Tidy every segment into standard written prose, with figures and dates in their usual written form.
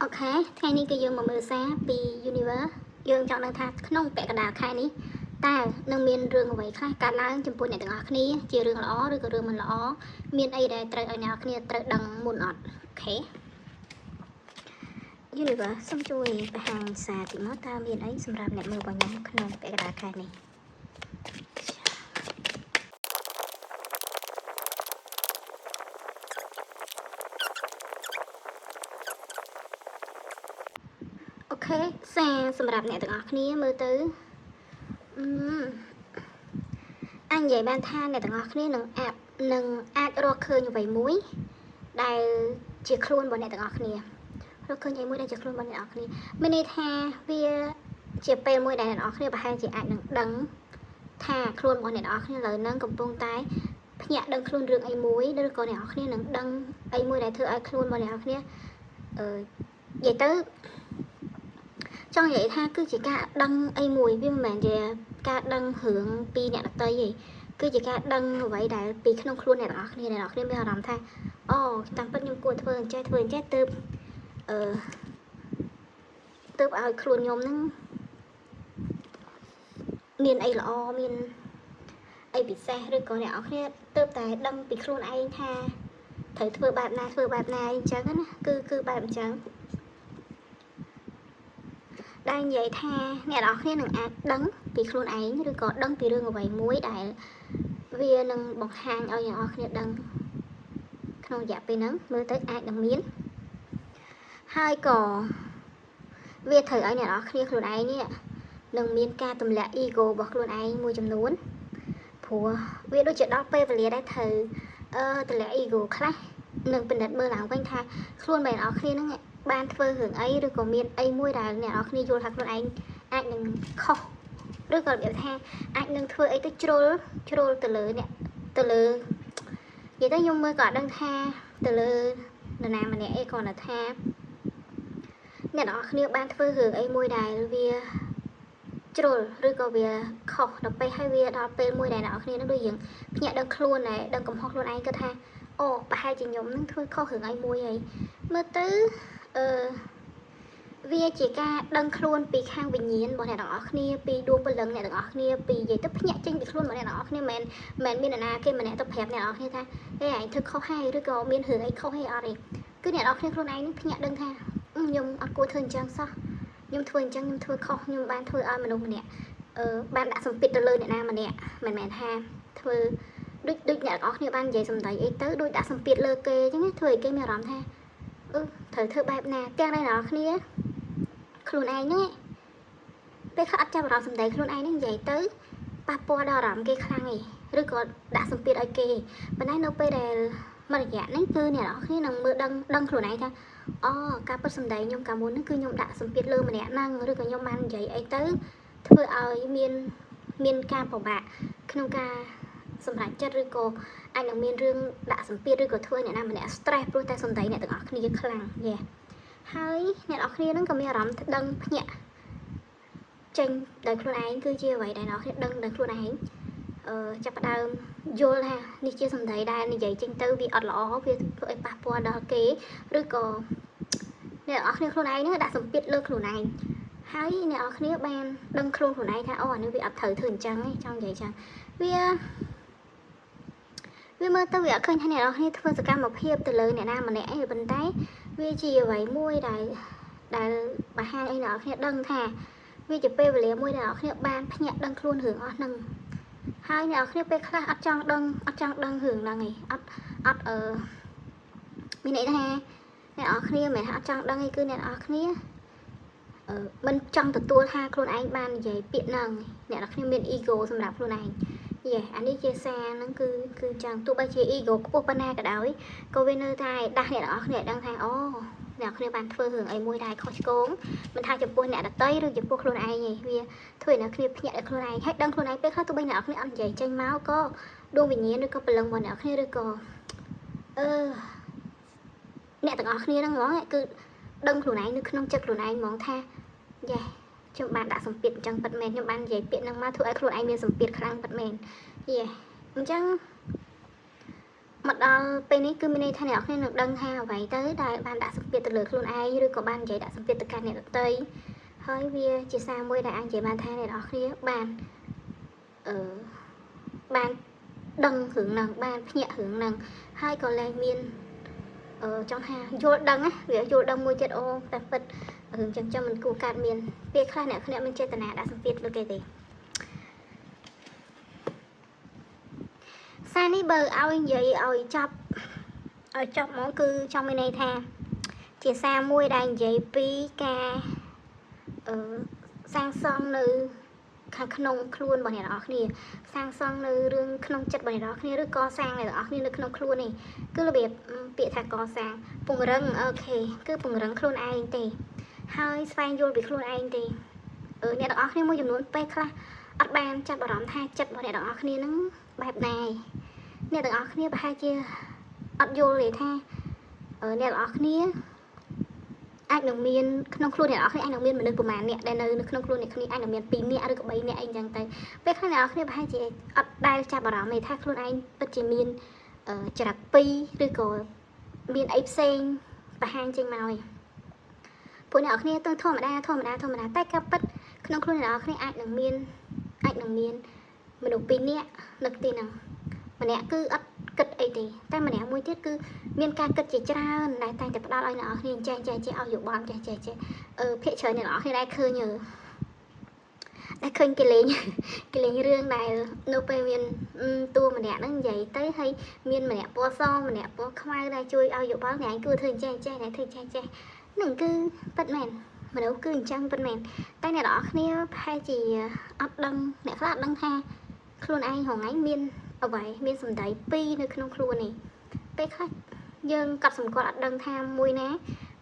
Ok,ថ្ងៃនេះគឺយើងមកមើលសារពី Universe យើងចង់ដឹងថាក្នុងពាក់កណ្ដាលខែនេះតើនឹងមានរឿងអ្វីខ្លះកើតឡើងចំពោះអ្នកទាំងអស់គ្នាជារឿងល្អឬក៏រឿងមិនល្អមានអីដែលត្រូវឲ្យអ្នកគ្នាត្រូវដឹងមុនអត់អូខេ Universe សូមជួយបង្ហាញសារទីមកតើមានអីសម្រាប់អ្នកមើលរបស់ខ្ញុំក្នុងពាក់កណ្ដាលខែនេះអូខេសារសម្រាប់អ្នកទាំងអស់គ្នាមើលទៅអញនិយាយបានថាអ្នកទាំងអស់គ្នានឹងអាចរកឃើញអ្វីមួយដែលជាខ្លួនរបស់អ្នកទាំងអស់គ្នារកឃើញអ្វីមួយដែលជាខ្លួនរបស់អ្នកទាំងអស់គ្នាមានន័យថាវាជាពេលមួយដែលអ្នកទាំងអស់គ្នាប្រហែលជាអាចនឹងដឹងថាខ្លួនរបស់អ្នកទាំងអស់គ្នាឥឡូវហ្នឹងកំពុងតែភ្ញាក់ដឹងខ្លួនរឿងអីមួយឬក៏អ្នកទាំងអស់គ្នានឹងដឹងអីមួយដែលធ្វើឲ្យខ្លួនរបស់អ្នកទាំងអស់គ្នានិយាយទៅចង់និយាយថាគឺជាការដឹងអីមួយវាមិនមែនជាការដឹងរឿងពីអ្នកដទៃទេគឺជាការដឹងអ្វីដែលពីក្នុងខ្លួនអ្នកទាំងអស់គ្នាមានអារម្មណ៍ថាអូតាមពិតខ្ញុំគួរធ្វើអញ្ចេះទើបឲ្យខ្លួនខ្ញុំហ្នឹងមានអីល្អមានអីពិសេសឬក៏អ្នកនរគ្នាទើបតែដឹងពីខ្លួនឯងថាត្រូវធ្វើបែបណាអញ្ចឹងណាគឺបែបអញ្ចឹងដែលនិយាយថាអ្នកនរគ្នានឹងអាចដឹងពីខ្លួនឯងឬក៏ដឹងពីរឿងអ្វីមួយដែលវានឹងបង្ហាញឲ្យអ្នកនរគ្នាដឹងក្នុងរយៈពេលហ្នឹងមើលទៅអាចនឹងមានហើយក៏វាត្រូវឲ្យអ្នកនរគ្នាខ្លួនឯងនេះនឹងមានការទម្លាក់ ego របស់ខ្លួនឯងមួយចំនួនព្រោះវាដូចជាដល់ពេលវេលាដែលត្រូវទម្លាក់ ego ខ្លះនឹងពិនិត្យមើលឡើងវិញថាខ្លួនអ្នកនរគ្នាហ្នឹងបានធ្វើរឿងអីឬក៏មានអីមួយដែលអ្នកនរគ្នាយល់ថាខ្លួនឯងអាចនឹងខុសឬក៏របៀបថាអាចនឹងធ្វើអីទៅជ្រុលទៅលើអ្នកទៅលើនិយាយទៅខ្ញុំមើលក៏អត់ដឹងថាទៅលើនរណាម្នាក់អីគ្រាន់តែថាអ្នកនរគ្នាបានធ្វើរឿងអីមួយដែលវាជ្រុលឬក៏វាខុសដល់ពេលហើយវាដល់ពេលមួយដែលអ្នកនរគ្នានឹងដូចយើងភ្ញាក់ដឹងខ្លួនដែរដឹងកំហុសខ្លួនឯងគាត់ថាអូប្រហែលជាខ្ញុំនឹងធ្វើខុសរឿងអីមួយហើយមើលទៅវាជាការដឹងខ្លួនពីខាងវិញ្ញាណរបស់អ្នកទាំងអស់គ្នាពីដួងព្រលឹងអ្នកទាំងអស់គ្នាពីនិយាយទៅភ្ញាក់ចេញពីខ្លួនរបស់អ្នកទាំងអស់គ្នាមិនមានអ្នកណាគេម្នាក់ទៅប្រាប់អ្នកទាំងអស់គ្នាថាហេឯងធ្វើខុសហើយឬក៏មានរឿងអីខុសហើយអត់ទេគឺអ្នកទាំងអស់គ្នាខ្លួនឯងនឹងភ្ញាក់ដឹងថាខ្ញុំអត់គួរធ្វើអញ្ចឹងសោះខ្ញុំធ្វើអញ្ចឹងខ្ញុំធ្វើខុសខ្ញុំបានធ្វើឲ្យមនុស្សម្នាក់បានដាក់សម្ពាធទៅលើអ្នកណាម្នាក់មិនមែនថាធ្វើដូចអ្នកទាំងអស់គ្នាបាននិយាយសម្ដីអីទៅដូចដាក់សម្ពាធលើគេអញ្ចឹងធ្វើឲ្យគេមានអារម្មណ៍ថាត្រូវធ្វើបែបណាទាំងអ្នកទាំងអស់គ្នាខ្លួនឯងហ្នឹងពេលខ្លះអត់ចាប់អារម្មណ៍សម្ដីខ្លួនឯងហ្នឹងនិយាយទៅប៉ះពាល់ដល់អារម្មណ៍គេខ្លាំងឬក៏ដាក់សម្ពាធឲ្យគេប៉ុន្តែនៅពេលដែលមករយៈហ្នឹងគឺអ្នកនរគ្នានឹងមើលដឹងខ្លួនឯងថាអូការពិតសម្ដីខ្ញុំកាលមុនហ្នឹងគឺខ្ញុំដាក់សម្ពាធលើម្នាក់ហ្នឹងឬក៏ខ្ញុំបាននិយាយអីទៅធ្វើឲ្យមានការពិបាកក្នុងការសម្រេចចិត្តឬក៏អាចនឹងមានរឿងដាក់សម្ពាធឬក៏ធ្វើអ្នកណាម្នាក់ stress ព្រោះតែសម្ដីអ្នកទាំងអស់គ្នាខ្លាំងហើយអ្នកនរគ្នានឹងក៏មានអារម្មណ៍ដឹងភ្ញាក់ចេញដោយខ្លួនឯងគឺជាអ្វីដែលអ្នកនរគ្នាដឹងដោយខ្លួនឯងចាប់ផ្ដើមយល់ថានេះជាសម្ដីដែលនិយាយចេញទៅវាអត់ល្អវាធ្វើឲ្យប៉ះពាល់ដល់គេឬក៏អ្នកនរគ្នាខ្លួនឯងនឹងដាក់សម្ពាធលើខ្លួនឯងហើយអ្នកនរគ្នាបានដឹងខ្លួនខ្លួនឯងថាអូអានេះវាអត់ត្រូវធ្វើអញ្ចឹងទេចង់និយាយចឹងវាមើលទៅវាអត់ឃើញថាអ្នកនរគ្នាធ្វើសកម្មភាពទៅលើអ្នកណាម្នាក់អីប៉ុន្តែវាជាអ្វីមួយដែលបង្ហាញឲ្យអ្នកនរគ្នាដឹងថាវាជាពេលវេលាមួយដែលអ្នកនរគ្នាបានភ្ញាក់ដឹងខ្លួនរឿងអស់ហ្នឹងហើយអ្នកនរគ្នាពេលខ្លះអត់ចង់ដឹងរឿងហ្នឹងឯងអត់មានន័យថាអ្នកនរគ្នាមិនថាអត់ចង់ដឹងឯងគឺអ្នកនរគ្នាមិនចង់ទទួលថាខ្លួនឯងបាននិយាយពាក្យហ្នឹងអ្នកនរគ្នាមាន ego សម្រាប់ខ្លួនឯងអានេះជាសារហ្នឹងគឺចឹងទោះបីជា ego ខ្ពស់ប៉ុណ្ណាក៏ដោយក៏វានៅតែដាស់អ្នកនរគ្នាឲ្យដឹងថាអូអ្នកគ្នាបានធ្វើរឿងអីមួយដែលខុសឆ្គងមិនថាចំពោះអ្នកដទៃឬចំពោះខ្លួនឯងទេវាធ្វើឲ្យអ្នកគ្នាភ្ញាក់ដល់ខ្លួនឯងហើយដឹងខ្លួនឯងពេលខ្លះទោះបីអ្នកគ្នាអត់និយាយចេញមកក៏ដួងវិញ្ញាណឬក៏ព្រលឹងរបស់អ្នកគ្នាឬក៏អ្នកទាំងអស់គ្នាហ្នឹងហ្មងគឺដឹងខ្លួនឯងនៅក្នុងចិត្តខ្លួនឯងហ្មងថាខ្ញុំបានដាក់សម្ពាធអញ្ចឹងពិតមែនខ្ញុំបាននិយាយពាក្យហ្នឹងមកធ្វើឲ្យខ្លួនឯងមានសម្ពាធខ្លាំងពិតមែនអញ្ចឹង mặt đó bên ấy cứ bên này thay nào nên được đăng ha vậy tới đại bạn đã sắp biệt từ lửa luôn ai rồi có bạn vậy đã sắp biệt từ cả này được tây hơi bia chỉ sang môi đại anh chị bạn thay này đó kia bạn ở bạn đăng hưởng năng bạn nhẹ hưởng năng hai còn lại miền ở trong ha vô đăng á việc vô đăng môi chết ô tập vật hưởng chẳng cho mình cụ cạn miền việc khai này mình chơi tận đã sắp biệt được cái gì sang đi bờ ao vậy ở chọc món cư trong bên này tha chỉ xa môi đàn vậy pi ca ở sang son nữខាងក្នុងខ្លួនរបស់អ្នកនរគ្នាសាងសង់នៅរឿងក្នុងចិត្តរបស់អ្នកនរគ្នាឬកសាងអ្នកនរគ្នានៅក្នុងខ្លួននេះគឺរបៀបពាក្យថាកសាងពង្រឹងអូខេគឺពង្រឹងខ្លួនឯងទេហើយស្វែងយល់ពីខ្លួនឯងទេអ្នកនរគ្នាមួយចំនួនពេលខ្លះអត់បានចាប់អារម្មណ៍ថាចិត្តរបស់អ្នកនរគ្នានឹងបែបណាអ្នកទាំងអស់គ្នាប្រហែលជាអត់យល់ទេថាអ្នកទាំងអស់គ្នាអាចនឹងមានក្នុងខ្លួនអ្នកនរគ្នាអាចនឹងមានមនុស្សប្រមាណអ្នកដែលនៅក្នុងខ្លួនអ្នកគ្នាអាចនឹងមាន2នាក់ឬក៏3នាក់អីចឹងទៅពេលខ្លះអ្នកនរគ្នាប្រហែលជាអត់ដែលចាប់អារម្មណ៍ទេថាខ្លួនឯងពិតជាមានចរិត2ឬក៏មានអីផ្សេងបង្ហាញចេញមកឯងពួកអ្នកនរគ្នាទៅធម្មតាតែការពិតក្នុងខ្លួនអ្នកនរគ្នាអាចនឹងមានមនុស្ស2នាក់នៅទីហ្នឹងម្នាក់គឺអត់គិតអីទេតែម្នាក់មួយទៀតគឺមានការគិតជាច្រើនដែលតែងតែផ្ដល់ឲ្យអ្នកនរគ្នាចេះឲ្យយោបល់ចេះភាគច្រើនអ្នកនរគ្នាដែលឃើញគេលេងរឿងដែលនៅពេលមានតួម្នាក់ហ្នឹងនិយាយទៅហើយមានម្នាក់ពណ៌សម្នាក់ពណ៌ខ្មៅដែលជួយឲ្យយោបល់អ្នកឯងគួរធ្វើចេះអ្នកធ្វើចេះហ្នឹងគឺពិតមែនមនុស្សគឺអញ្ចឹងពិតមែនតែអ្នកនរគ្នាប្រហែលជាអត់ដឹងអ្នកខ្លះអត់ដឹងថាខ្លួនឯងហងៃមានអ្វីមានសម្ដី2នៅក្នុងខ្លួននេះពេលខ្លះយើងកត់សម្គាល់អត់ដឹងថាមួយណា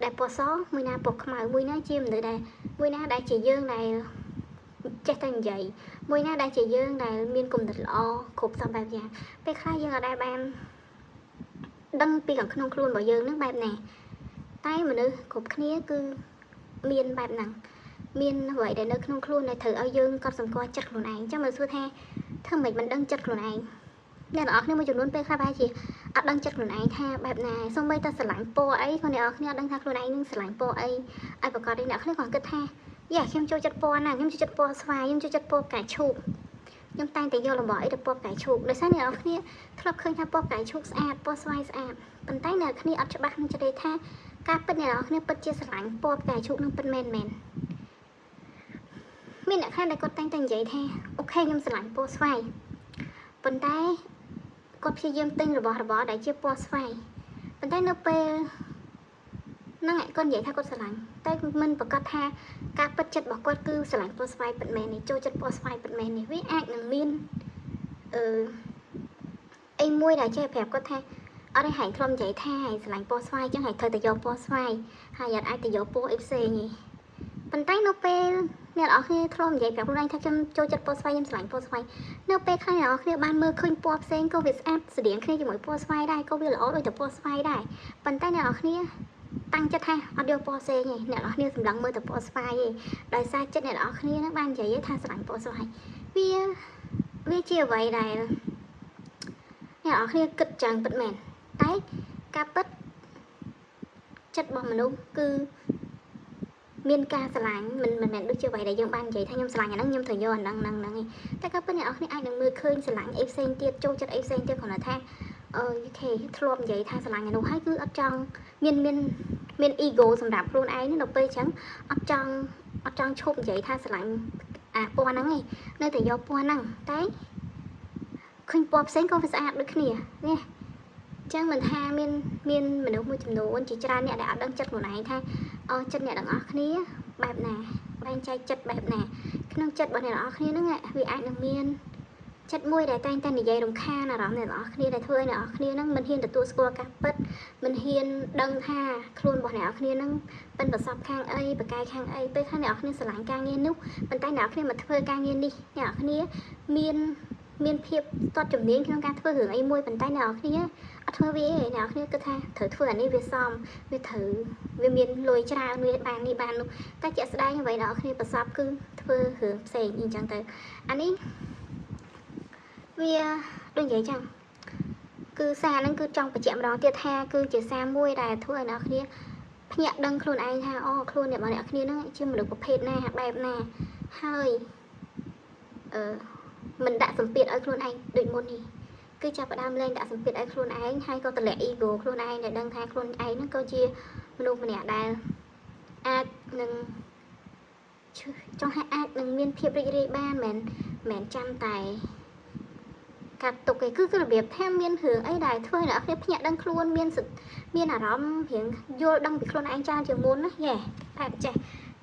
ដែលពណ៌សមួយណាពណ៌ខ្មៅមួយណាជាមនុស្សដែលមួយណាដែលជាយើងដែលចេះតែនិយាយមួយណាដែលជាយើងដែលមានគំនិតល្អគ្រប់សពបែបយ៉ាងពេលខ្លះយើងអត់ដែលបានដឹងពីខាងក្នុងខ្លួនរបស់យើងនឹងបែបណាតែមនុស្សគ្រប់គ្នាគឺមានបែបហ្នឹងមានអ្វីដែលនៅក្នុងខ្លួនដែលត្រូវឲ្យយើងកត់សម្គាល់ចិត្តខ្លួនឯងចាំមើលសួរថាធ្វើម៉េចមិនដឹងចិត្តខ្លួនឯងអ្នកនរគ្នាមួយចំនួនពេលខ្លះបែរជាអត់ដឹងចិត្តខ្លួនឯងថាបែបណាសូម្បីតែស្រឡាញ់ពណ៌អីក៏អ្នកនរគ្នាអត់ដឹងថាខ្លួនឯងនឹងស្រឡាញ់ពណ៌អីឲ្យប្រកាសទេអ្នកនរគ្នាគាត់គិតថាយ៉ាខ្ញុំចូលចិត្តពណ៌ណាខ្ញុំចូលចិត្តពណ៌ស្វាយខ្ញុំចូលចិត្តពណ៌ផ្កាឈូកខ្ញុំតែងតែយករបស់អីទៅពណ៌ផ្កាឈូកដោយសារអ្នកនរគ្នាធ្លាប់ឃើញថាពណ៌ផ្កាឈូកស្អាតពណ៌ស្វាយស្អាតប៉ុន្តែអ្នកនរគ្នាអត់ច្បាស់នឹងចិត្តទេថាការពិតអ្នកនរគ្នាពិតជាស្រឡាញ់ពណ៌ផ្កាឈូកនឹងពិតមែនមានអ្នកខ្លះដែលគាត់តែងតែនិយាយថាអូខេខ្ញុំស្រឡាញ់ពណ៌ស្វាយប៉ុន្តែគាត់ព្យាយាមទិញរបស់របរដែលជាពណ៌ស្វាយប៉ុន្តែនៅពេលហ្នឹងគាត់និយាយថាគាត់ស្រឡាញ់តែមិនប្រកាសថាការពិតចិត្តរបស់គាត់គឺស្រឡាញ់ពណ៌ស្វាយពិតមែននេះចូលចិត្តពណ៌ស្វាយពិតមែននេះវាអាចនឹងមានអីមួយដែលចេះប្រាប់គាត់ថាអត់ឲ្យហែងធ្លាប់និយាយថាហែងស្រឡាញ់ពណ៌ស្វាយចឹងហែងត្រូវតែយកពណ៌ស្វាយហើយអត់អាចទៅយកពណ៌អីផ្សេងទេប៉ុន្តែនៅពេលអ្នកនរគ្នាធ្លាប់និយាយប្រាប់ខ្លួនឯងថាខ្ញុំចូលចិត្តពណ៌ស្វាយខ្ញុំស្រឡាញ់ពណ៌ស្វាយនៅពេលខ្លះអ្នកនរគ្នាបានមើលឃើញពណ៌ផ្សេងក៏វាស្អាតស្តៀងគ្នាជាមួយពណ៌ស្វាយដែរក៏វាល្អដូចតែពណ៌ស្វាយដែរប៉ុន្តែអ្នកនរគ្នាតាំងចិត្តថាអត់យកពណ៌ផ្សេងទេអ្នកនរគ្នាសម្លឹងមើលតែពណ៌ស្វាយទេដោយសារចិត្តអ្នកនរគ្នានឹងបាននិយាយថាស្រឡាញ់ពណ៌ស្វាយវាជាអ្វីដែលអ្នកនរគ្នាគិតចឹងពិតមែនតែការពិតចិត្តរបស់មនុស្សគឺមានការស្រឡាញ់មិនមែនដូចជាអ្វីដែលយើងបាននិយាយថាខ្ញុំស្រឡាញ់អាហ្នឹងខ្ញុំត្រូវយកអាហ្នឹងឯងតែក៏ប៉ុន្តែអ្នកនរគ្នាអាចនឹងមើលឃើញស្រឡាញ់អីផ្សេងទៀតចូលចិត្តអីផ្សេងទៀតគ្រាន់តែថាអូខេធ្លាប់និយាយថាស្រឡាញ់អានោះហើយគឺអត់ចង់មាន ego សម្រាប់ខ្លួនឯងនៅពេលអញ្ចឹងអត់ចង់ឈប់និយាយថាស្រឡាញ់អាពណ៌ហ្នឹងឯងនៅតែយកពណ៌ហ្នឹងតែឃើញពណ៌ផ្សេងក៏វាស្អាតដូចគ្នានេះចឹងមិនថាមានមនុស្សមួយចំនួនជាច្រើនអ្នកដែលអត់ដឹងចិត្តខ្លួនឯងថាចិត្តអ្នកទាំងអស់គ្នាបែបណាបែងចែកចិត្តបែបណាក្នុងចិត្តរបស់អ្នកទាំងអស់គ្នាហ្នឹងវាអាចនឹងមានចិត្តមួយដែលតែងតែនិយាយរំខានអារម្មណ៍អ្នកទាំងអស់គ្នាដែលធ្វើឲ្យអ្នកទាំងអស់គ្នាហ្នឹងមិនហ៊ានទទួលស្គាល់ការពិតមិនហ៊ានដឹងថាខ្លួនរបស់អ្នកទាំងអស់គ្នាហ្នឹងប៉ិនប្រសពខាងអីបកាយខាងអីពេលខ្លះអ្នកទាំងអស់គ្នាស្រឡាញ់ការងារនោះប៉ុន្តែអ្នកទាំងអស់គ្នាមកធ្វើការងារនេះអ្នកទាំងអស់គ្នាមានភាពតត់ជំនាញក្នុងការធ្វើរឿងអីមួយប៉ុន្តែអ្នកទាំងអស់គ្នាអត់ធ្វើវាទេអ្នកគ្នាគិតថាត្រូវធ្វើអានេះវាសមវាមានលុយច្រើនវាបាននេះបាននោះតែជាក់ស្ដែងអ្វីអ្នកគ្នាប្រសពគឺធ្វើរឿងផ្សេងអញ្ចឹងទៅអានេះវាដូចនិយាយចឹង cứ xa nó cứ trong ប្រចាំ ម្ដង ទៀត ថា គឺជា សារ មួយ ដែល ធ្វើ ឲ្យ អ្នក គ្នា ភ្ញាក់ ដឹង ខ្លួន ឯង ថា អូ ខ្លួន អ្នក អ្នក គ្នា ហ្នឹង ជា មនុស្ស ប្រភេទ ណា បែប ណា ហើយ មិន ដាក់ សម្ពាធ ឲ្យ ខ្លួន ឯង ដូច មុន នេះ គឺ ចាប់ ផ្ដើម លែង ដាក់ សម្ពាធ ឲ្យ ខ្លួន ឯង ហើយ ក៏ តម្លាក់ ego ខ្លួន ឯង ដែល ដឹង ថា ខ្លួន ឯង ហ្នឹង ក៏ ជា មនុស្ស ម្នាក់ ដែល អាច នឹង ចង់ ថា អាច នឹង មាន ភាព រីករាយ បាន មិន ចាំ តែ កាត់ទុកឯង គឺ របៀប ថា មាន រឿង អី ដែល ធ្វើ ឲ្យ អ្នក គ្នា ភ្ញាក់ ដឹង ខ្លួន មាន អារម្មណ៍ រៀង យល់ ដឹង ពី ខ្លួន ឯង ច្រើន ជាង មុន ណា យេ បែប ចេះ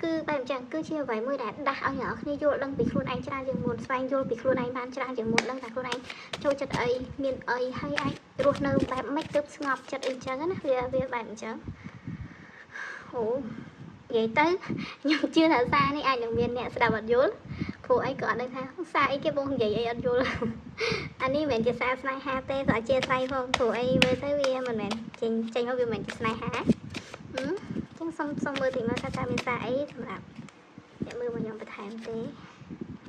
គឺ បែប អញ្ចឹង គឺជា អ្វី មួយ ដែល ដាស់ ឲ្យ អ្នក គ្នា យល់ ដឹង ពី ខ្លួន ឯង ច្រើន ជាង មុន ស្វែង យល់ ពី ខ្លួន ឯង បាន ច្រើន ជាង មុន ដឹង ថា ខ្លួន ឯង ចូល ចិត្ត អី មាន អី ហើយ អាច រស់ នៅ បែប ម៉េច ទើប ស្ងប់ ចិត្ត អី ចឹង ណា វា បែប អញ្ចឹង អូ និយាយ ទៅ ខ្ញុំ ជឿ ថា សារ នេះ អាច នឹង មាន អ្នក ស្ដាប់ អត់ យល់ ព្រោះ អី ក៏ អត់ ដឹង ថា សារ អី គេ បង និយាយ អី អត់ យល់ អានេះ មិន ជា សារ ស្នេហា ទេ ក៏ អធិស្ឋាន ផង ព្រោះ អី មើល ទៅ វា មិនមែន ចេញ មក វា មិន ជា ស្នេហា ចឹង សុំ មើល តិច មើល ថា តើ មាន សារ អី សម្រាប់ អ្នក មើល មក ខ្ញុំ បន្ថែម ទេ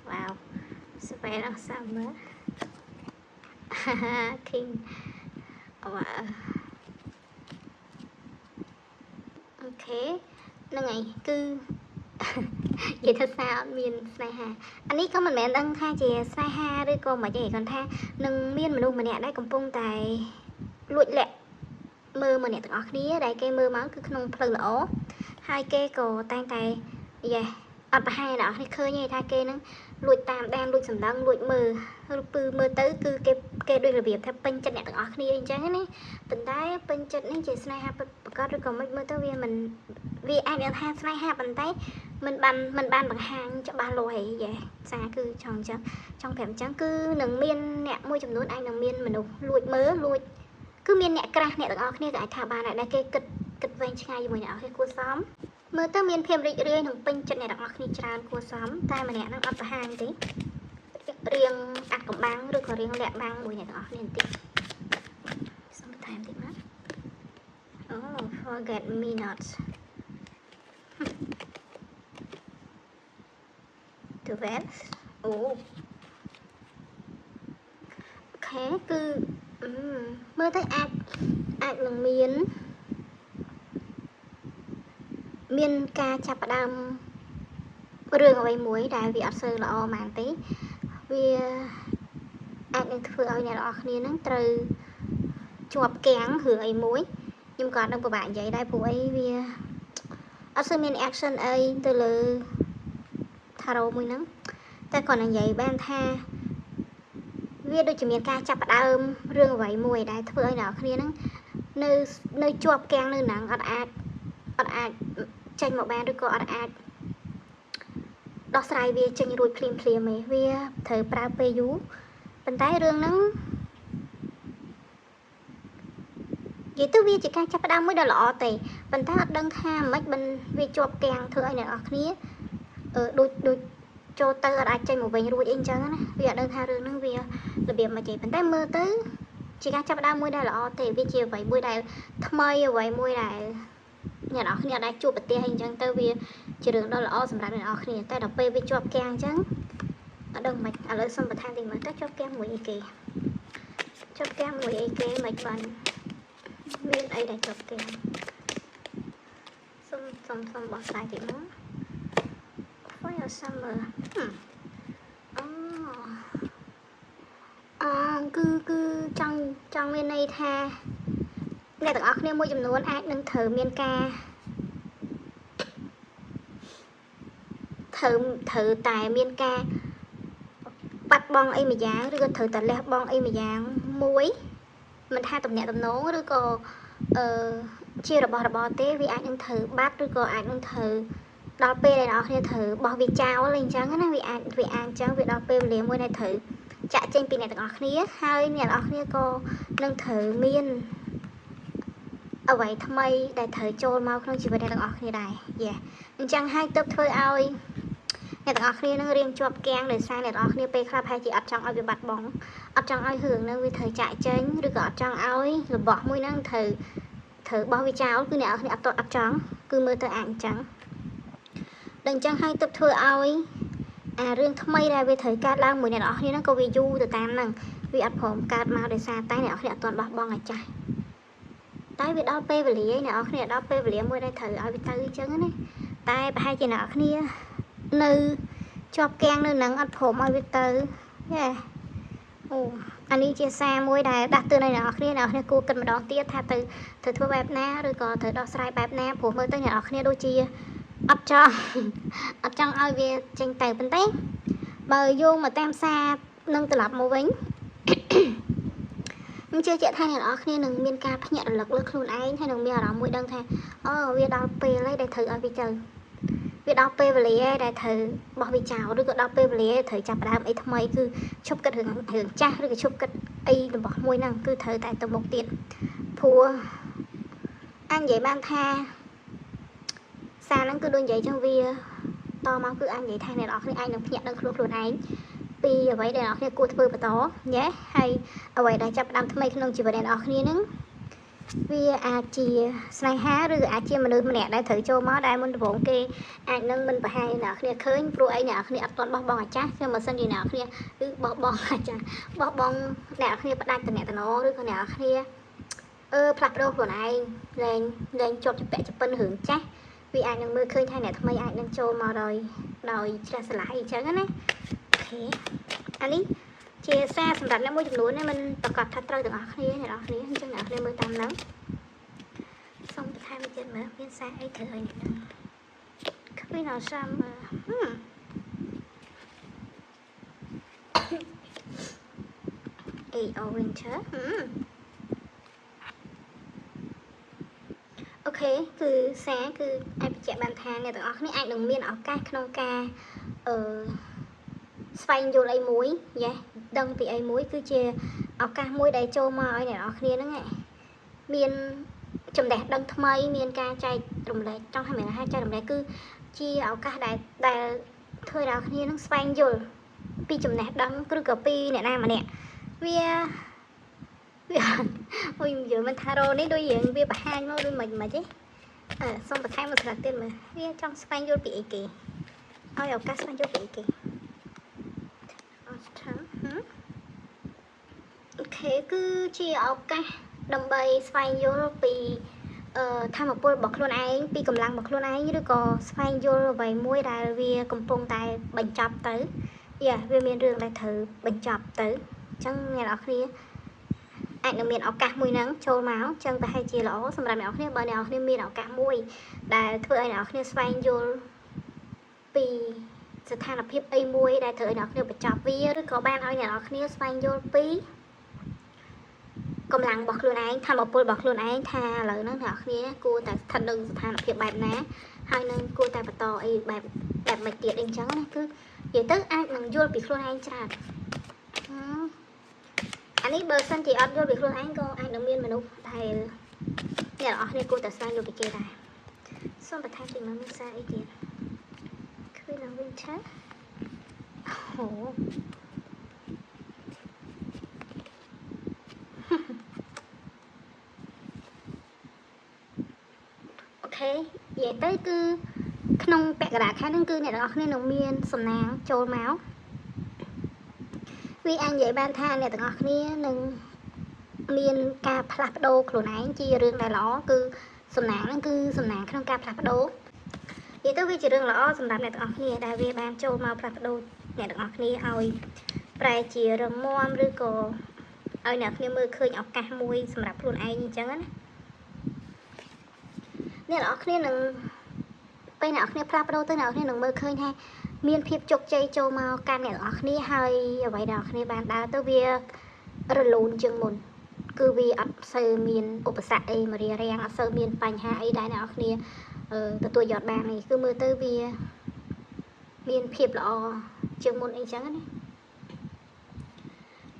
wow spell of summer king wow អូខេ ហ្នឹង ហើយ គឺ និយាយ ថា សារ អត់ មាន ស្នេហា អានេះ ក៏ មិន មែន ដឹង ថា ជា ស្នេហា ឬ ក៏ មិន ទេ គាត់ ថា នឹង មាន មនុស្ស ម្នាក់ ដែរ កំពុង តែ លួច លាក់ មើល មក អ្នក ទាំង អស់ គ្នា ដែល គេ មើល មក គឺ ក្នុង ផ្លូវ ល្អ ហើយ គេ ក៏ តែង តែ yes អត់ ប្រហែល អ្នក ឃើញ ទេ ថា គេ នឹង លួច តាម ដាន លួច សម្លឹង លួច មើល ឬ ពឺ មើល ទៅ គឺ គេ ដូច របៀប ថា ពេញ ចិត្ត អ្នក ទាំង អស់ គ្នា អញ្ចឹង ណា ប៉ុន្តែ ពេញ ចិត្ត នេះ ជា ស្នេហា ពិត ប្រាកដ ឬ ក៏ មិន មើល ទៅ វា មិន វា អាច នឹង ថា ស្នេហា ប៉ុន្តែ មិន បាន បង្ហាញ ច្បាស់ លាស់ អី yes សារ គឺ ចង់ អញ្ចឹង ចង់ ប្រាប់ អញ្ចឹង គឺ នឹង មាន អ្នក មួយ ចំនួន អាច នឹង មាន មនុស្ស លួច មើល លួច គឺ មាន អ្នក ក្រាស់ អ្នក ទាំង អស់ គ្នា ក៏ អាច ថា បាន ដែរ គេ គិត វែង ឆ្ងាយ ជាមួយ អ្នក គ្នា គួរ សម មើល ទៅ មាន ភាព រីករាយ នឹង ពេញ ចិត្ត អ្នក ទាំង អស់ គ្នា ច្រើន គួរ សម តែ ម្នាក់ ហ្នឹង អត់ បង្ហាញ ទេ រៀង អាត់ កំបាំង ឬ ក៏ រៀង លាក់ បាំង មួយ អ្នក ទាំង អស់ គ្នា បន្តិច សុំ បន្ថែម តិច មក oh forget me not the web អូ អូខេ គឺ មើល ទៅ អាច នឹង មាន ការ ចាប់ ផ្ដើម រឿង អ្វី មួយ ដែល វា អត់ សូវ ល្អ ហ្មង ទេ វា អាច នឹង ធ្វើ ឲ្យ អ្នក ទាំង អស់ គ្នា ហ្នឹង ត្រូវ ជាប់ គាំង រឿង អី មួយ ខ្ញុំ ក៏ អត់ ដឹង ពិបាក និយាយ ដែរ ព្រោះ អី វា អត់ សូវ មាន action អី ទៅ លើ tarot មួយ ហ្នឹង តែ គាត់ និយាយ បាន ថា វា ដូច ជា មាន ការ ចាប់ ផ្ដើម រឿង អ្វី មួយ ដែល ធ្វើ ឲ្យ អ្នក គ្នា ហ្នឹង នៅ ជាប់ គាំង នៅ ហ្នឹង អត់ អាច ចេញ មក បាន ឬ ក៏ អត់ អាច ដោះស្រាយ វា ចេញ រួច ភ្លាម ទេ វា ត្រូវ ប្រើ ពេល យូរ ប៉ុន្តែ រឿង ហ្នឹង និយាយ ទៅ វា ជា ការ ចាប់ ផ្ដើម មួយ ដ៏ ល្អ ទេ ប៉ុន្តែ អត់ ដឹង ថា ម៉េច មិន វា ជាប់ គាំង ធ្វើ ឲ្យ អ្នក គ្នា ដូច ចូល ទៅ អត់ អាច ចេញ មក វិញ រួច អី អញ្ចឹង ណា វា អត់ ដឹង ថា រឿង ហ្នឹង វា របៀប មិន ទេ ប៉ុន្តែ មើល ទៅ ជា ការ ចាប់ ផ្ដើម មួយ ដែល ល្អ ទេ វា ជា អ្វី មួយ ដែល ថ្មី អ្វី មួយ ដែល អ្នក គ្នា អាច ជួប ប្រទះ អី អញ្ចឹង ទៅ វា ជា រឿង ដ៏ ល្អ សម្រាប់ អ្នក គ្នា តែ ដល់ ពេល វា ជាប់ គាំង អញ្ចឹង អត់ ដឹង មិន ឥឡូវ សុំ បន្ថែម តិច មើល តើ ជាប់ គាំង មួយ អី គេ ជាប់ គាំង មួយ អី គេ មិន បាន មាន អី ដែល ជាប់ គាំង សុំ បោះ ស្រាយ តិច មក for summer គឺ ចង់ មាន ន័យ ថា អ្នក ទាំង អស់ គ្នា មួយ ចំនួន អាច នឹង ត្រូវ មាន ការ ត្រូវ តែ មាន ការ បាត់ បង់ អី មួយ យ៉ាង ឬ ក៏ ត្រូវ តែ លះ បង់ អី មួយ យ៉ាង មួយ មិន ថា តំណែង តំណង ឬ ក៏ ជា របស់ របរ ទេ វា អាច នឹង ត្រូវ បាត់ ឬ ក៏ អាច នឹង ត្រូវ ដល់ ពេល ដែល អ្នក គ្នា ត្រូវ បោះ វា ចោល អី អញ្ចឹង ណា វា អាច អញ្ចឹង វា ដល់ ពេល វេលា មួយ ដែល ត្រូវ ចាក់ ចេញ ពី អ្នក ទាំង អស់ គ្នា ហើយ អ្នក ទាំង អស់ គ្នា ក៏ នឹង ត្រូវ មាន អ្វី ថ្មី ដែល ត្រូវ ចូល មក ក្នុង ជីវិត អ្នក ទាំង អស់ គ្នា ដែរ yes អញ្ចឹង ហើយ ទើប ធ្វើ ឲ្យ អ្នក ទាំង អស់ គ្នា នឹង រៀង ជាប់ គាំង ដោយ សារ អ្នក ទាំង អស់ គ្នា ពេល ខ្លះ ប្រហែល ជា អត់ ចង់ ឲ្យ វា បាត់ បង់ អត់ ចង់ ឲ្យ រឿង ហ្នឹង វា ត្រូវ ចាក់ ចេញ ឬ ក៏ អត់ ចង់ ឲ្យ របស់ មួយ ហ្នឹង ត្រូវ បោះ វា ចោល គឺ អ្នក គ្នា អត់ ចង់ គឺ មើល ទៅ អាច អញ្ចឹង ដល់ អញ្ចឹង ហើយ ទើប ធ្វើ ឲ្យ អា រឿង ថ្មី ដែល វា ត្រូវ កើតឡើង មួយ អ្នក ទាំង អស់ គ្នា ហ្នឹង ក៏ វា យូរ ទៅ តាម ហ្នឹង វ vì ắt phồm cát mau để xa tay này ở đây toàn bọc bong ở trái tay vì đau pe về lý này ở đây đau pe về lý môi đây thử ở bị tay chân này tay hai chị nào kia nữ cho keng nữ nắng ắt phồm ở bị tay yeah. Anh đi chia xa môi đài đặt từ này nào kia nào này cô cần mà đón tiết tha từ từ thua bẹp ná rồi còn từ đó sai bẹp ná phổ mới tới nhà kia đôi chia ấp trong ao về tranh tài bên tết bờ vô mà tem xa nâng từ lập màu vĩnh nhưng chưa chạy thay này đó kia đừng miên ca phát nhận lực lực luôn ấy hay đừng miên đó mũi đơn thay việc đào pê lấy để thử ở vì trời việc đào pê về lý để thử bỏ vì chào rồi đào pê về lý thử chập đam ấy tham mấy cứ chụp cất hưởng cha rồi cái chụp cất ấy bỏ môi năng cứ thử tại tầm một tiền phùa anh vậy ban tha xa nó cứ đơn giấy trong vi to máu cứ anh vậy thay này đó thì anh được nhận được luôn ấy pi ở vậy để nó cô thưa và tó nhé hay ở vậy đây chập đam tham mấy không chỉ vào đèn đó kia nữa vì chỉ sai há rồi chỉ mà được mẹ đã thử cho má đây muốn vốn kia nâng mình phải hay nào kia khơi pro ấy nào kia toàn bong bong chắc nhưng mà sân gì nào kia cứ bong chắc bong nào kia bắt tay từ mẹ từ nó rồi còn nào kia plug đâu của này lên chốt cho chụp bên hưởng chắc vì anh đang mơ khơi thay này thay anh đang cho mà rồi ra sẽ lại chứ này ok anh đi chia xa sản phẩm môi trường núi này mình tập cặp thật trâu từ ở kia này đó này chân nào lên 18 nắng xong thì 20 trên mở bên xa ấy thử hình không biết nào sao mà orange ok cứ xa cứ anh bị chạy bàn thang này từ ở này anh đừng miên ở ca không ca xoay vô lấy muối yeah. Đăng thì ấy muối cứ chia ở ca muối đầy châu mà ấy này ở kia nó nghe miền chùm đẹp đăng thâm ấy miền ca chai đồng lệ trong 2 chai đồng lệ cứ chia ở ca đại thôi đó kia nó xoay vô pi chùm đẹp đăng cứ cà pi này này mà nè vì ôi giờ mình thà rồi đấy đôi diện vì bà hai nó đôi mình mà chứ xong bà thay một lần tiền mà vì trong xoay vô bị kì ôi ở ca xoay vô bị kì ok cứ chia ở cái đồng bay xoay vô bị tham một bôi bọc luôn ấy bị cầm lăng bọc luôn ấy như có xoay vô vậy muối đại vì cầm pông tại bệnh chọc tới về miền đường lại thử bệnh chọc tới chân nhà đó kia anh ở miền ở cả mùi nắng trôi máu chân ta hay chia lỗ xong rồi mèo kia bờ nào kia miền ở cả mùi đại thưa anh nào kia xoay vô bịสถานភាពអីមួយដែលធ្វើឲ្យអ្នកគ្នាបញ្ចប់វាឬក៏បានឲ្យអ្នកគ្នាស្វែងយល់ពីកម្លាំងរបស់ខ្លួនឯងធម៌ពលរបស់ខ្លួនឯងថាឥឡូវហ្នឹងអ្នកគ្នាគួរតែស្ថិតនៅស្ថានភាពបែបណាហើយនឹងគួរតែបន្តអីបែបមិនទៀតអីអញ្ចឹងណាគឺនិយាយទៅអាចនឹងយល់ពីខ្លួនឯងច្រើនអានេះបើសិនជាអត់យល់ពីខ្លួនឯងក៏អាចនឹងមានមនុស្សដែលអ្នកនរគ្នាគួរតែស្វែងយល់ពីគេដែរសូមបន្ថែមពីមើលមានសារអីទៀតคือน้องวินเทอร์โหโอเคនិយាយទៅគឺក្នុងពាក់កណ្ដាលខែហ្នឹងគឺអ្នកទាំងអស់គ្នានឹងមានសំណាងចូលមកវាអាចនិយាយបានថាអ្នកទាំងអស់គ្នានឹងមានការផ្លាស់ប្ដូរខ្លួនឯងជារឿងដែលល្អគឺសំណាងហ្នឹងគឺសំណាងក្នុងការផ្លាស់ប្ដូរនិយាយទៅវាជារឿងល្អសម្រាប់អ្នកទាំងអស់គ្នាដែលវាបានចូលមកផ្លាស់ប្ដូរអ្នកទាំងអស់គ្នាឲ្យប្រែជារឹងមាំឬក៏ឲ្យអ្នកគ្នាមើលឃើញឱកាសមួយសម្រាប់ខ្លួនឯងអញ្ចឹងណាអ្នកទាំងអស់គ្នានឹងពេលអ្នកគ្នាផ្លាស់ប្ដូរទៅអ្នកគ្នានឹងមើលឃើញថាមានភាពជោគជ័យចូលមកកាន់អ្នកទាំងអស់គ្នាហើយអ្វីដែលអ្នកគ្នាបានដើរទៅវារលូនជាងមុនគឺវាអត់សូវមានឧបសគ្គអីមករារាំងអត់សូវមានបញ្ហាអីដែលអ្នកគ្នាទទួលយកបាននេះគឺមើលទៅវាមានភាពល្អជាងមុនអីចឹងណានិ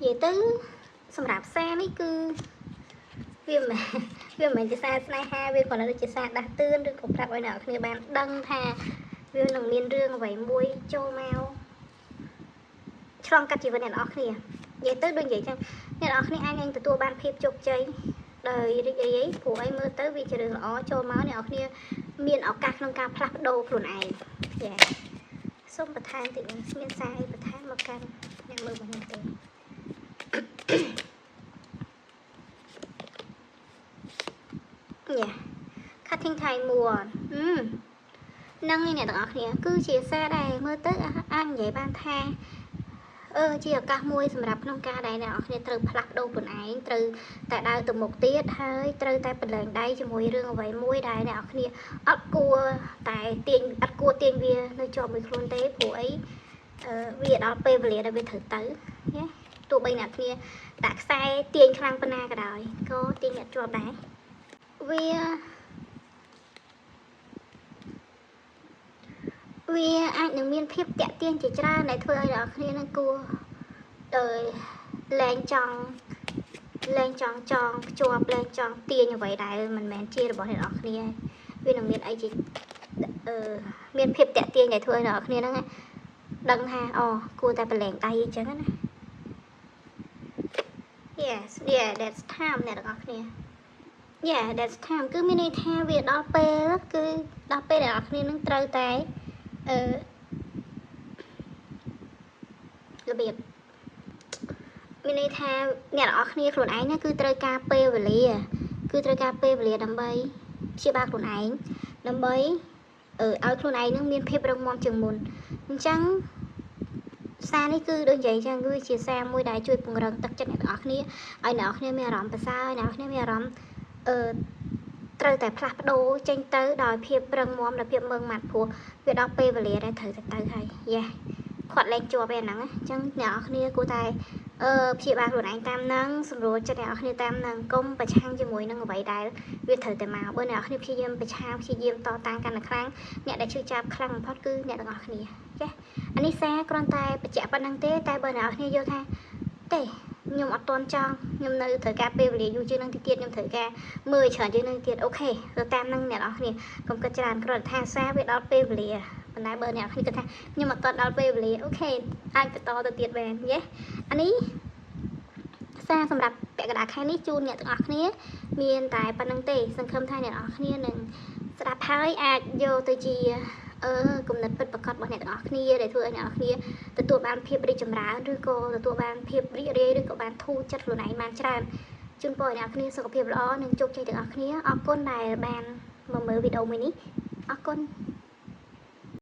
យាយទៅសម្រាប់សារនេះគឺវាមិនមែនជាសារស្នេហាវាគ្រាន់តែជាសារដាស់តឿនឬក៏ប្រាប់ឲ្យអ្នកគ្នាបានដឹងថាវានឹងមានរឿងអ្វីមួយចូលមកឆ្លងកាត់ជីវិតអ្នកនរគ្នានិយាយទៅដូចនិយាយចឹងអ្នកនរគ្នាអាចនឹងទទួលបានភាពជោគជ័យដោយរីករាយព្រោះអីមើលទៅវាជារឿងល្អចូលមកអ្នកនរគ្នាមានឱកាសក្នុងការផ្លាស់ប្ដូរខ្លួនឯងចាសូមបន្ថែមតិចមានសារអីបន្ថែមមកកាន់អ្នកមើលរបស់ខ្ញុំទេ Yeah cutting time more នឹងនេះអ្នកទាំងអស់គ្នាគឺជាសារដែរមើលទៅអាចនិយាយបានថាជាឱកាសមួយសម្រាប់ក្នុងការដែលអ្នកនរគ្នាត្រូវផ្លាស់ប្ដូរខ្លួនឯងត្រូវតែដើរទៅមុខទៀតហើយត្រូវតែប្រឡែងដៃជាមួយរឿងអ្វីមួយដែលអ្នកនរគ្នាអត់គួរតែទាញវានៅជាប់មួយខ្លួនទេព្រោះអីវាដល់ពេលវេលាដែលវាត្រូវទៅណាទោះបីអ្នកគ្នាដាក់ខ្សែទាញខ្លាំងប៉ុណ្ណាក៏ដោយក៏ទាញអ្នកជាប់ដែរវាអាចនឹងមានភាពតាក់ទាញជាច្រើនដែលធ្វើឲ្យអ្នកគ្នានឹងគួរលែងចង់ភ្ជាប់លែងចង់ទាញអ្វីដែលមិនមែនជារបស់អ្នកនរគ្នាវានឹងមានអីជាមានភាពតាក់ទាញដែលធ្វើឲ្យអ្នកគ្នាហ្នឹងដឹងថាគួរតែប្រឡែងដៃអញ្ចឹងណា Yes yeah that's time អ្នកទាំងអស់គ្នា Yeah that's time គឺមានន័យថាវាដល់ពេលគឺដល់ពេលអ្នកនរគ្នានឹងត្រូវតែរបៀបមានន័យថាអ្នកនរគ្នាខ្លួនឯងណាគឺត្រូវការពេលវេលាដើម្បីព្យាបាលខ្លួនឯងដើម្បីឲ្យខ្លួនឯងនឹងមានភាពរឹងមាំជាងមុនអញ្ចឹងសារនេះគឺដូចនិយាយចឹងគឺជាសារមួយដែលជួយពង្រឹងទឹកចិត្តអ្នកទាំងអស់គ្នាឲ្យអ្នកគ្នាមានអារម្មណ៍ប្រសើរអ្នកគ្នាមានអារម្មណ៍ត្រូវតែផ្លាស់ប្ដូរចេញទៅដោយភាពរឹងមាំដោយភាពម៉ឺងម៉ាត់ព្រោះវាដល់ពេលវេលាដែលត្រូវទៅហើយយ៉ាគាត់លែងជាប់ឯហ្នឹងអញ្ចឹងអ្នកគ្នាគួរតែព្យាបាលខ្លួនឯងតាមហ្នឹងសម្រួលចិត្តអ្នកគ្នាតាមហ្នឹងកុំប្រឆាំងជាមួយនឹងអ្វីដែលវាត្រូវតែមកបើអ្នកគ្នាព្យាយាមប្រឆាំងព្យាយាមតតាំងកាន់តែខ្លាំងអ្នកដែលឈឺចាប់ខ្លាំងបំផុតគឺអ្នកទាំងអស់គ្នាចាអានេះសារគ្រាន់តែបញ្ជាក់ប៉ុណ្្នឹងទេតែបើអ្នកគ្នាយល់ថាទេខ្ញុំអត់ទាន់ចង់ខ្ញុំនៅត្រូវការពេលវេលាយូរជាងនឹងទៀតខ្ញុំត្រូវការមើលច្រើនជាងនឹងទៀតអូខេទៅតាមនឹងអ្នកនរគ្នាកុំគិតច្រើនគ្រាន់តែថាសារវាដល់ពេលវេលាប៉ុន្តែបើអ្នកគ្នាគិតថាខ្ញុំអត់ទាន់ដល់ពេលវេលាអូខេអាចបន្តទៅទៀតបានយេអានេះសារសម្រាប់ពាក់កណ្ដាលខែនេះជូនអ្នកទាំងអស់គ្នាមានតែប៉ុណ្្នឹងទេសង្ឃឹមថាអ្នកនរគ្នានឹងស្ដាប់ហើយអាចយកទៅជាគំនិតពិតប្រាកដរបស់អ្នកទាំងអស់គ្នាដែលធ្វើឲ្យអ្នកទាំងអស់គ្នាទទួលបានភាពរីកចម្រើនឬក៏ទទួលបានភាពរីករាយឬក៏បានធូរចិត្តខ្លួនឯងបានច្រើនជូនពរអ្នកទាំងអស់គ្នាសុខភាពល្អនិងជោគជ័យទាំងអស់គ្នាអរគុណដែលបានមកមើលវីដេអូមួយនេះអរគុណ